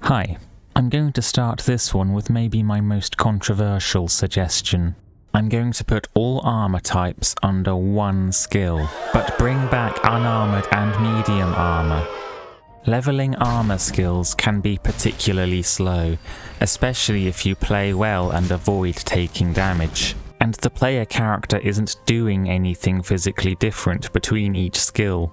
Hi, I'm going to start this one with maybe my most controversial suggestion. I'm going to put all armor types under one skill, but bring back unarmored and medium armor. Leveling armor skills can be particularly slow, especially if you play well and avoid taking damage. And the player character isn't doing anything physically different between each skill.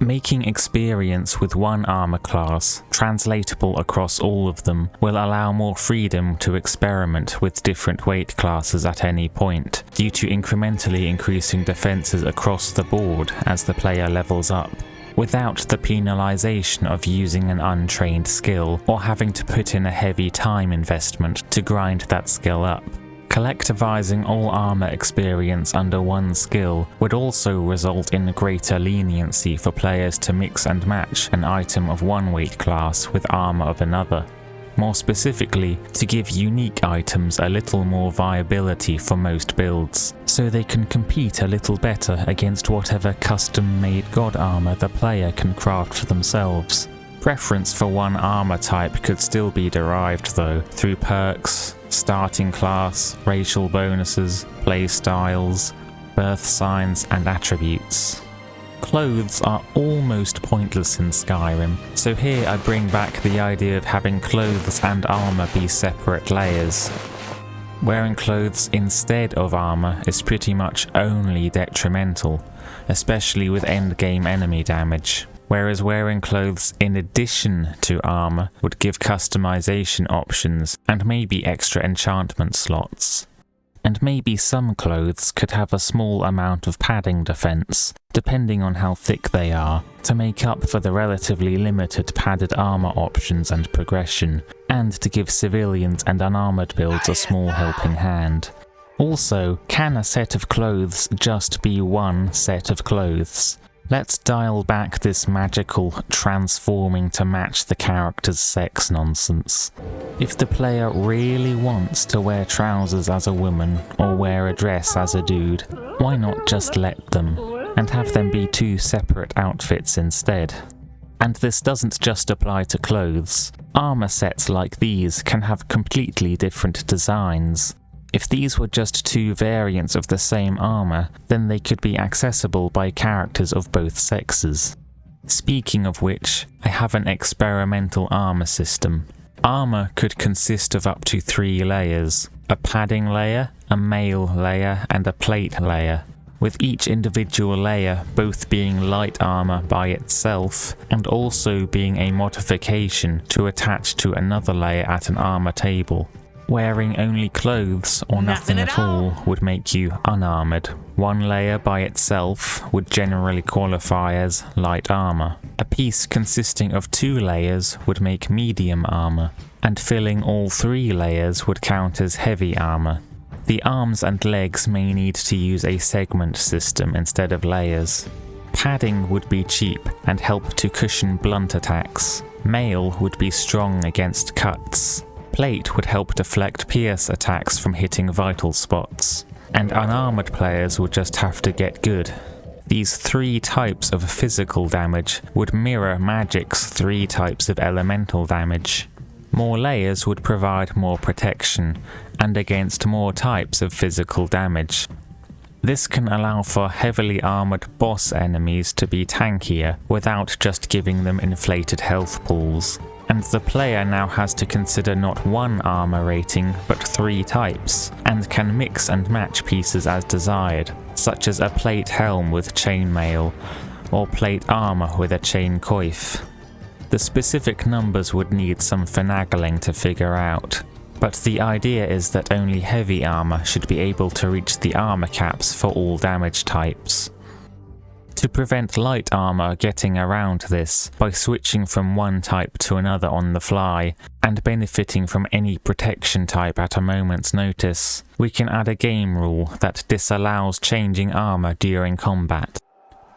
Making experience with one armor class translatable across all of them will allow more freedom to experiment with different weight classes at any point, due to incrementally increasing defenses across the board as the player levels up, without the penalization of using an untrained skill or having to put in a heavy time investment to grind that skill up. Collectivizing all armor experience under one skill would also result in greater leniency for players to mix and match an item of one weight class with armor of another. More specifically, to give unique items a little more viability for most builds, so they can compete a little better against whatever custom-made god armor the player can craft for themselves. Preference for one armor type could still be derived though, through perks, starting class, racial bonuses, playstyles, birth signs, and attributes. Clothes are almost pointless in Skyrim, so here I bring back the idea of having clothes and armor be separate layers. Wearing clothes instead of armor is pretty much only detrimental, especially with endgame enemy damage. Whereas wearing clothes in addition to armor would give customization options and maybe extra enchantment slots. And maybe some clothes could have a small amount of padding defense, depending on how thick they are, to make up for the relatively limited padded armor options and progression, and to give civilians and unarmored builds a small helping hand. Also, can a set of clothes just be one set of clothes? Let's dial back this magical transforming to match the character's sex nonsense. If the player really wants to wear trousers as a woman or wear a dress as a dude, why not just let them, and have them be two separate outfits instead? And this doesn't just apply to clothes. Armor sets like these can have completely different designs. If these were just two variants of the same armor, then they could be accessible by characters of both sexes. Speaking of which, I have an experimental armor system. Armor could consist of up to 3 layers: a padding layer, a mail layer, and a plate layer, with each individual layer both being light armor by itself and also being a modification to attach to another layer at an armor table. Wearing only clothes or nothing at all would make you unarmored. One layer by itself would generally qualify as light armor. A piece consisting of 2 layers would make medium armor, and filling all 3 layers would count as heavy armor. The arms and legs may need to use a segment system instead of layers. Padding would be cheap and help to cushion blunt attacks. Mail would be strong against cuts. Plate would help deflect pierce attacks from hitting vital spots, and unarmored players would just have to get good. These 3 types of physical damage would mirror magic's 3 types of elemental damage. More layers would provide more protection, and against more types of physical damage. This can allow for heavily armored boss enemies to be tankier without just giving them inflated health pools. And the player now has to consider not one armor rating, but 3 types, and can mix and match pieces as desired, such as a plate helm with chainmail, or plate armor with a chain coif. The specific numbers would need some finagling to figure out, but the idea is that only heavy armor should be able to reach the armor caps for all damage types. To prevent light armor getting around this by switching from one type to another on the fly, and benefiting from any protection type at a moment's notice, we can add a game rule that disallows changing armor during combat.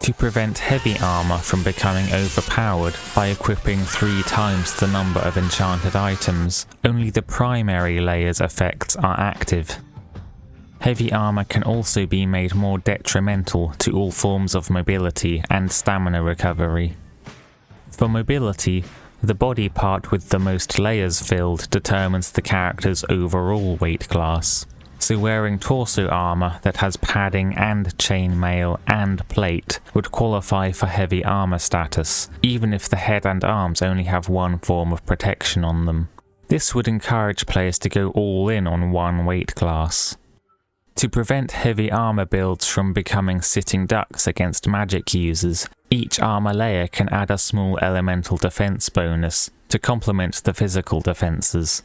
To prevent heavy armor from becoming overpowered by equipping 3 times the number of enchanted items, only the primary layer's effects are active. Heavy armor can also be made more detrimental to all forms of mobility and stamina recovery. For mobility, The body part with the most layers filled determines the character's overall weight class. So wearing torso armour that has padding and chainmail and plate would qualify for heavy armour status, even if the head and arms only have one form of protection on them. This would encourage players to go all in on one weight class. To prevent heavy armour builds from becoming sitting ducks against magic users, each armour layer can add a small elemental defense bonus to complement the physical defenses.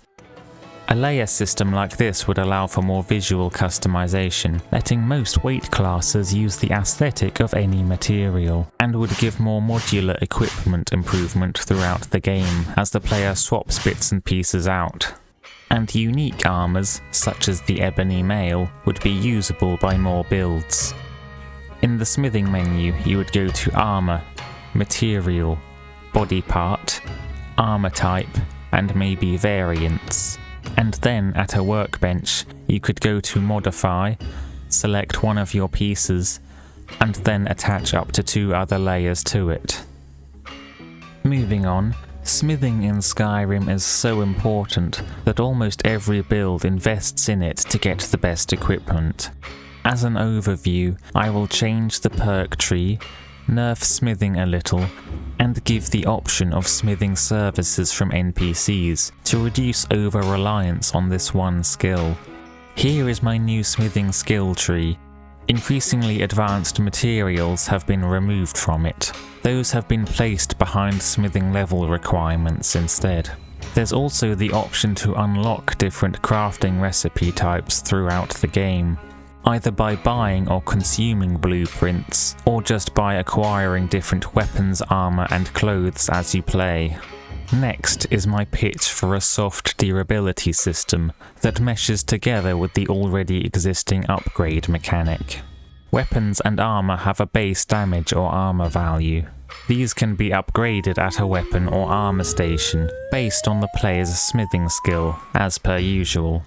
A layer system like this would allow for more visual customization, letting most weight classes use the aesthetic of any material, and would give more modular equipment improvement throughout the game as the player swaps bits and pieces out. And unique armours, such as the ebony mail, would be usable by more builds. In the smithing menu, you would go to Armour, Material, Body Part, Armour Type, and maybe Variants. And then at a workbench, you could go to Modify, select one of your pieces, and then attach up to 2 other layers to it. Moving on, smithing in Skyrim is so important that almost every build invests in it to get the best equipment. As an overview, I will change the perk tree, nerf smithing a little, and give the option of smithing services from NPCs to reduce over-reliance on this one skill. Here is my new smithing skill tree. Increasingly advanced materials have been removed from it. Those have been placed behind smithing level requirements instead. There's also the option to unlock different crafting recipe types throughout the game, either by buying or consuming blueprints, or just by acquiring different weapons, armour and clothes as you play. Next is my pitch for a soft durability system that meshes together with the already existing upgrade mechanic. Weapons and armour have a base damage or armour value. These can be upgraded at a weapon or armour station, based on the player's smithing skill, as per usual.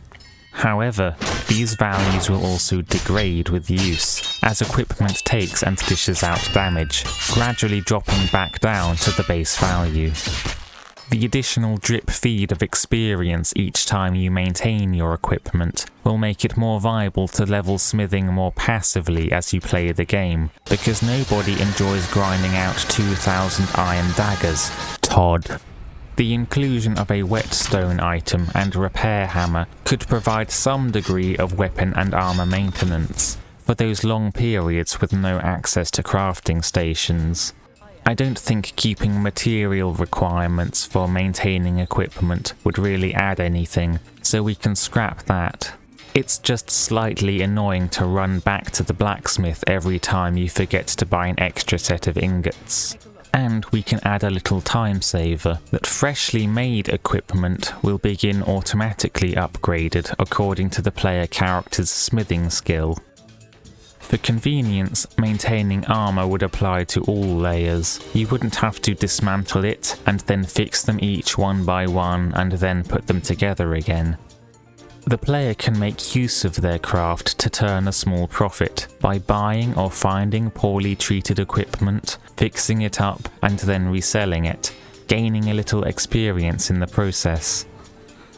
However, these values will also degrade with use, as equipment takes and dishes out damage, gradually dropping back down to the base value. The additional drip feed of experience each time you maintain your equipment will make it more viable to level smithing more passively as you play the game, because nobody enjoys grinding out 2,000 iron daggers. Todd. The inclusion of a whetstone item and repair hammer could provide some degree of weapon and armour maintenance for those long periods with no access to crafting stations. I don't think keeping material requirements for maintaining equipment would really add anything, so we can scrap that. It's just slightly annoying to run back to the blacksmith every time you forget to buy an extra set of ingots. And we can add a little time saver that freshly made equipment will begin automatically upgraded according to the player character's smithing skill. For convenience, maintaining armour would apply to all layers. You wouldn't have to dismantle it and then fix them each one by one and then put them together again. The player can make use of their craft to turn a small profit by buying or finding poorly treated equipment, fixing it up and then reselling it, gaining a little experience in the process.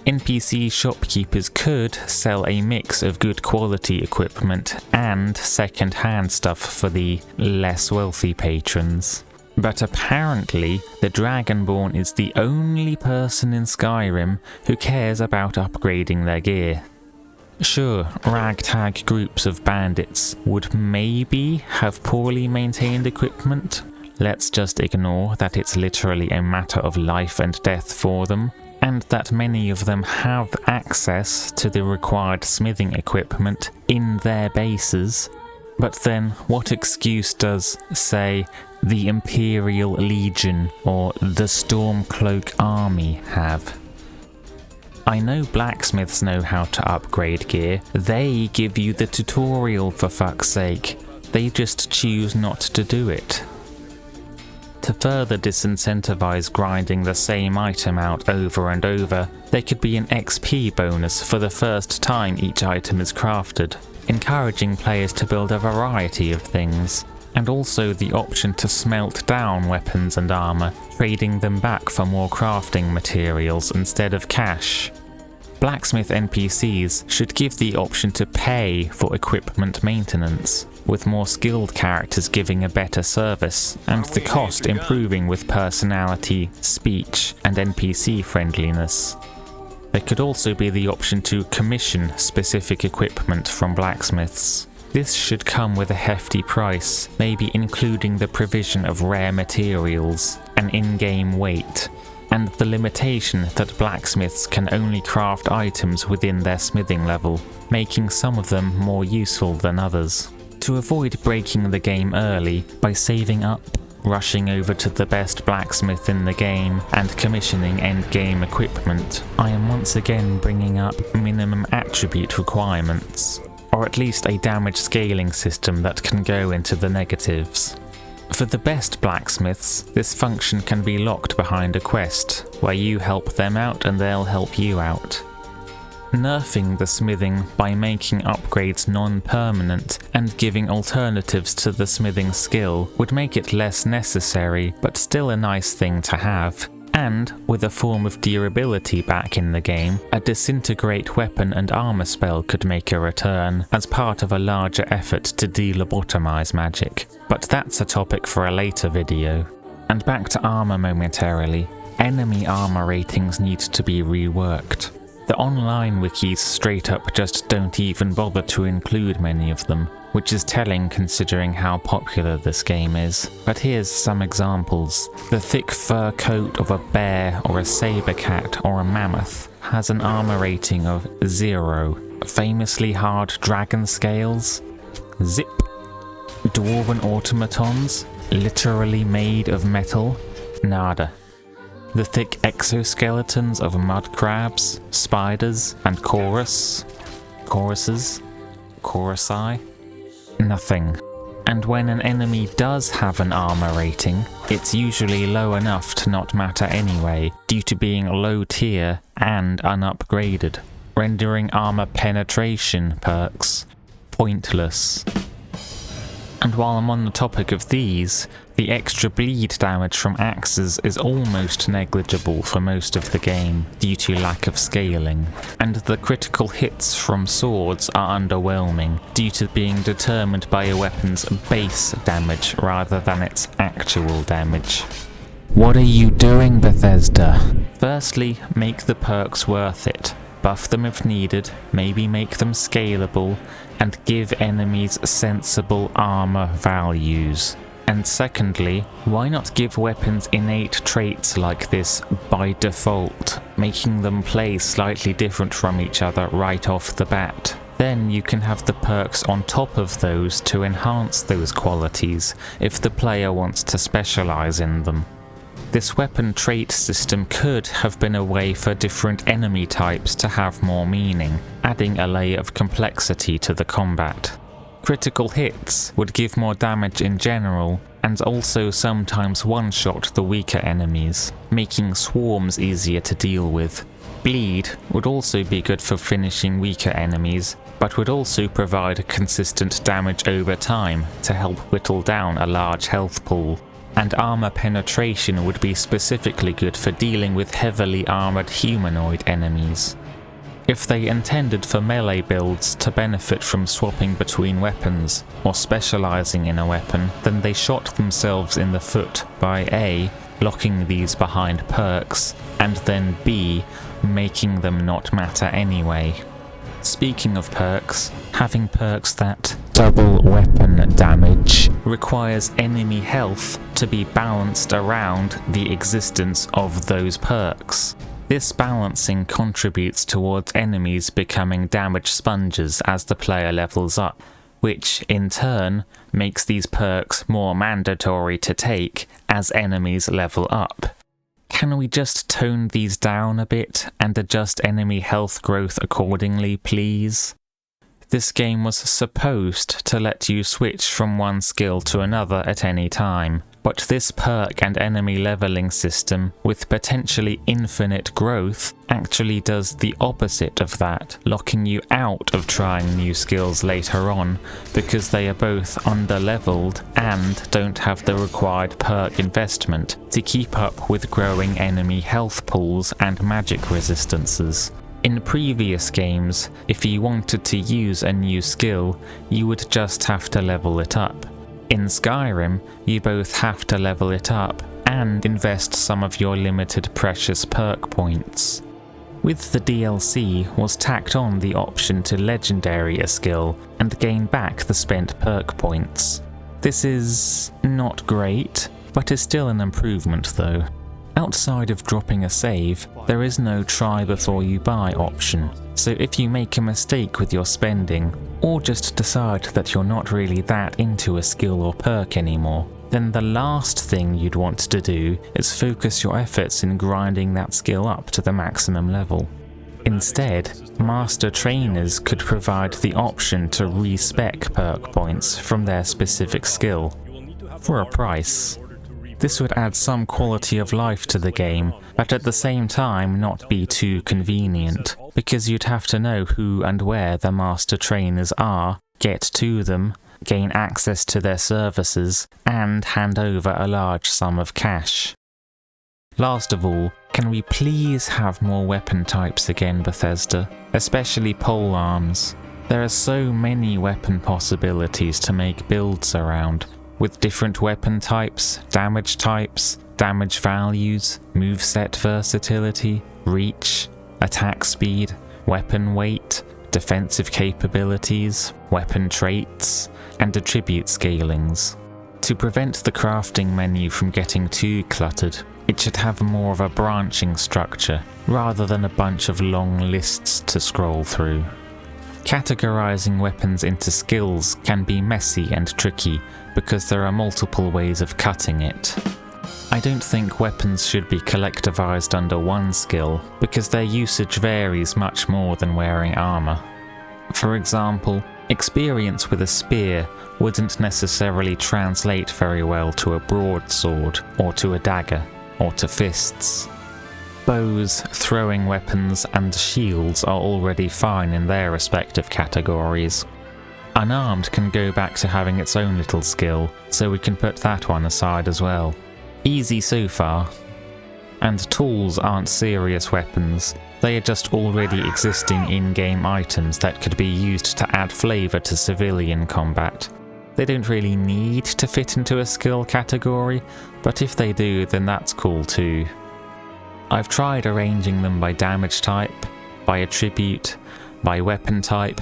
NPC shopkeepers could sell a mix of good quality equipment and second-hand stuff for the less wealthy patrons. But apparently, the Dragonborn is the only person in Skyrim who cares about upgrading their gear. Sure, ragtag groups of bandits would maybe have poorly maintained equipment. Let's just ignore that it's literally a matter of life and death for them, and that many of them have access to the required smithing equipment in their bases. But then, what excuse does, say, the Imperial Legion or the Stormcloak Army have? I know blacksmiths know how to upgrade gear. They give you the tutorial, for fuck's sake. They just choose not to do it. To further disincentivize grinding the same item out over and over, there could be an XP bonus for the first time each item is crafted, encouraging players to build a variety of things. and also the option to smelt down weapons and armour, trading them back for more crafting materials instead of cash. Blacksmith NPCs should give the option to pay for equipment maintenance, with more skilled characters giving a better service, and the cost improving with personality, speech, and NPC friendliness. There could also be the option to commission specific equipment from blacksmiths. This should come with a hefty price, maybe including the provision of rare materials, an in-game weight, and the limitation that blacksmiths can only craft items within their smithing level, making some of them more useful than others. To avoid breaking the game early by saving up, rushing over to the best blacksmith in the game, and commissioning endgame equipment, I am once again bringing up minimum attribute requirements, or at least a damage scaling system that can go into the negatives. For the best blacksmiths, this function can be locked behind a quest, where you help them out and they'll help you out. Nerfing the smithing by making upgrades non-permanent and giving alternatives to the smithing skill would make it less necessary, but still a nice thing to have. And, with a form of durability back in the game, a disintegrate weapon and armor spell could make a return as part of a larger effort to de-lobotomize magic. But that's a topic for a later video. And back to armor momentarily. Enemy armor ratings need to be reworked. The online wikis straight up just don't even bother to include many of them, which is telling considering how popular this game is. But here's some examples. The thick fur coat of a bear or a saber cat or a mammoth has an armor rating of 0. Famously hard dragon scales? Zip. Dwarven automatons? Literally made of metal? Nada. The thick exoskeletons of mud crabs, spiders, and chorusi? Nothing. And when an enemy does have an armor rating, it's usually low enough to not matter anyway, due to being low tier and unupgraded, rendering armor penetration perks pointless. And while I'm on the topic of these, the extra bleed damage from axes is almost negligible for most of the game due to lack of scaling, and the critical hits from swords are underwhelming due to being determined by a weapon's base damage rather than its actual damage. What are you doing, Bethesda? Firstly, make the perks worth it. Buff them if needed, maybe make them scalable, and give enemies sensible armor values. And secondly, why not give weapons innate traits like this by default, making them play slightly different from each other right off the bat? Then you can have the perks on top of those to enhance those qualities if the player wants to specialize in them. This weapon trait system could have been a way for different enemy types to have more meaning, adding a layer of complexity to the combat. Critical hits would give more damage in general, and also sometimes one-shot the weaker enemies, making swarms easier to deal with. Bleed would also be good for finishing weaker enemies, but would also provide consistent damage over time to help whittle down a large health pool. And armor penetration would be specifically good for dealing with heavily armored humanoid enemies. If they intended for melee builds to benefit from swapping between weapons, or specializing in a weapon, then they shot themselves in the foot by A, locking these behind perks, and then B, making them not matter anyway. Speaking of perks, having perks that double weapon damage requires enemy health to be balanced around the existence of those perks. This balancing contributes towards enemies becoming damage sponges as the player levels up, which in turn makes these perks more mandatory to take as enemies level up. Can we just tone these down a bit and adjust enemy health growth accordingly, please? This game was supposed to let you switch from one skill to another at any time, But this perk and enemy leveling system, with potentially infinite growth, actually does the opposite of that, locking you out of trying new skills later on, because they are both under-leveled and don't have the required perk investment to keep up with growing enemy health pools and magic resistances. In previous games, if you wanted to use a new skill, you would just have to level it up. In Skyrim, you both have to level it up and invest some of your limited precious perk points. With the DLC was tacked on the option to legendary a skill and gain back the spent perk points. This is not great, but is still an improvement though. Outside of dropping a save, there is no try before you buy option, so if you make a mistake with your spending, or just decide that you're not really that into a skill or perk anymore, then the last thing you'd want to do is focus your efforts in grinding that skill up to the maximum level. Instead, master trainers could provide the option to respec perk points from their specific skill, for a price. This would add some quality of life to the game, but at the same time not be too convenient, because you'd have to know who and where the master trainers are, get to them, gain access to their services, and hand over a large sum of cash. Last of all, can we please have more weapon types again, Bethesda? Especially polearms. There are so many weapon possibilities to make builds around, with different weapon types, damage values, moveset versatility, reach, attack speed, weapon weight, defensive capabilities, weapon traits, and attribute scalings. To prevent the crafting menu from getting too cluttered, it should have more of a branching structure, rather than a bunch of long lists to scroll through. Categorizing weapons into skills can be messy and tricky, because there are multiple ways of cutting it. I don't think weapons should be collectivized under one skill, because their usage varies much more than wearing armor. For example, experience with a spear wouldn't necessarily translate very well to a broadsword, or to a dagger, or to fists. Bows, throwing weapons, and shields are already fine in their respective categories. Unarmed can go back to having its own little skill, so we can put that one aside as well. Easy so far. And tools aren't serious weapons, they are just already existing in-game items that could be used to add flavour to civilian combat. They don't really need to fit into a skill category, but if they do, then that's cool too. I've tried arranging them by damage type, by attribute, by weapon type,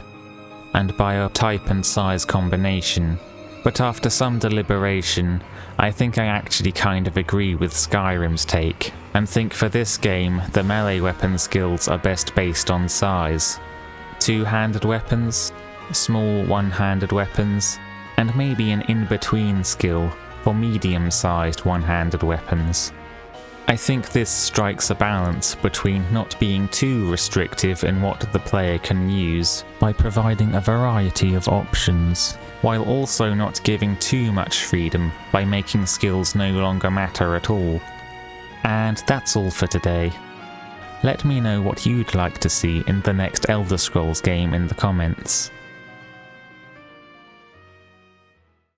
and by a type and size combination, but after some deliberation, I think I actually kind of agree with Skyrim's take, and think for this game the melee weapon skills are best based on size. Two-handed weapons, small one-handed weapons, and maybe an in-between skill for medium-sized one-handed weapons. I think this strikes a balance between not being too restrictive in what the player can use by providing a variety of options, while also not giving too much freedom by making skills no longer matter at all. And that's all for today. Let me know what you'd like to see in the next Elder Scrolls game in the comments.